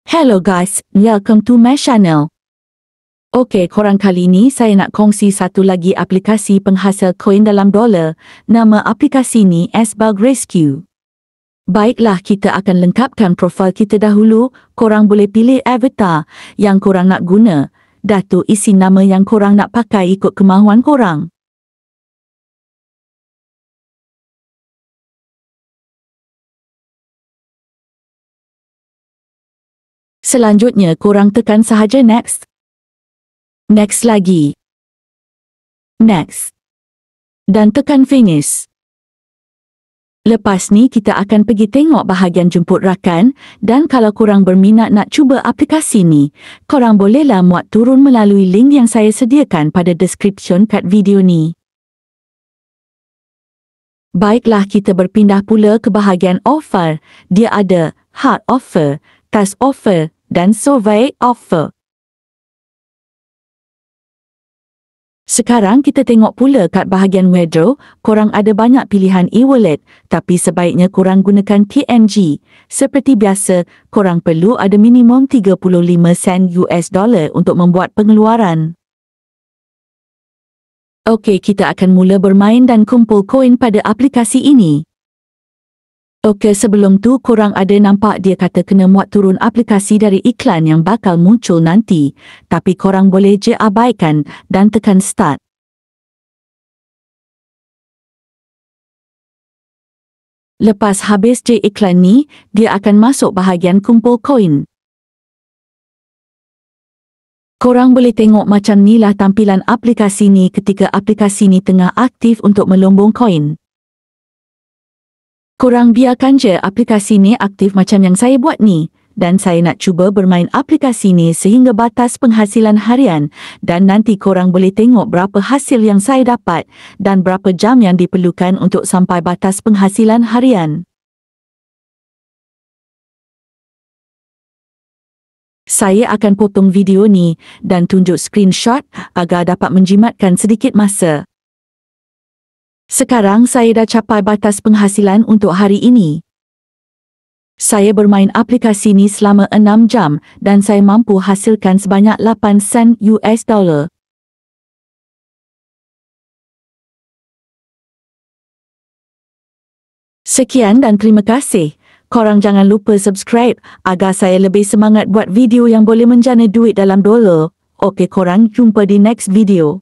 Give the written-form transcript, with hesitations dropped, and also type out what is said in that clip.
Hello guys, welcome to my channel. Okey, korang, kali ini saya nak kongsi satu lagi aplikasi penghasil koin dalam dolar. Nama aplikasi ni SBug Rescue. Baiklah, kita akan lengkapkan profil kita dahulu. Korang boleh pilih avatar yang korang nak guna. Dah tu isi nama yang korang nak pakai ikut kemahuan korang. Selanjutnya, korang tekan sahaja next. Next lagi. Next. Dan tekan finish. Lepas ni kita akan pergi tengok bahagian jemput rakan, dan kalau korang berminat nak cuba aplikasi ni, korang bolehlah muat turun melalui link yang saya sediakan pada description kat video ni. Baiklah, kita berpindah pula ke bahagian offer. Dia ada hard offer, task offer dan survey offer. Sekarang kita tengok pula kat bahagian withdraw. Korang ada banyak pilihan e-wallet, tapi sebaiknya korang gunakan PNG. Seperti biasa, korang perlu ada minimum 35 sen US dollar untuk membuat pengeluaran. Okey, kita akan mula bermain dan kumpul koin pada aplikasi ini. Okey, sebelum tu korang ada nampak dia kata kena muat turun aplikasi dari iklan yang bakal muncul nanti, tapi korang boleh je abaikan dan tekan start. Lepas habis je iklan ni, dia akan masuk bahagian kumpul koin. Korang boleh tengok macam ni lah tampilan aplikasi ni ketika aplikasi ni tengah aktif untuk melombong koin. Korang biarkan je aplikasi ni aktif macam yang saya buat ni, dan saya nak cuba bermain aplikasi ni sehingga batas penghasilan harian, dan nanti korang boleh tengok berapa hasil yang saya dapat dan berapa jam yang diperlukan untuk sampai batas penghasilan harian. Saya akan potong video ni dan tunjuk screenshot agar dapat menjimatkan sedikit masa. Sekarang saya dah capai batas penghasilan untuk hari ini. Saya bermain aplikasi ni selama 6 jam dan saya mampu hasilkan sebanyak 8 sen US dollar. Sekian dan terima kasih. Korang jangan lupa subscribe agar saya lebih semangat buat video yang boleh menjana duit dalam dolar. Okey, korang jumpa di next video.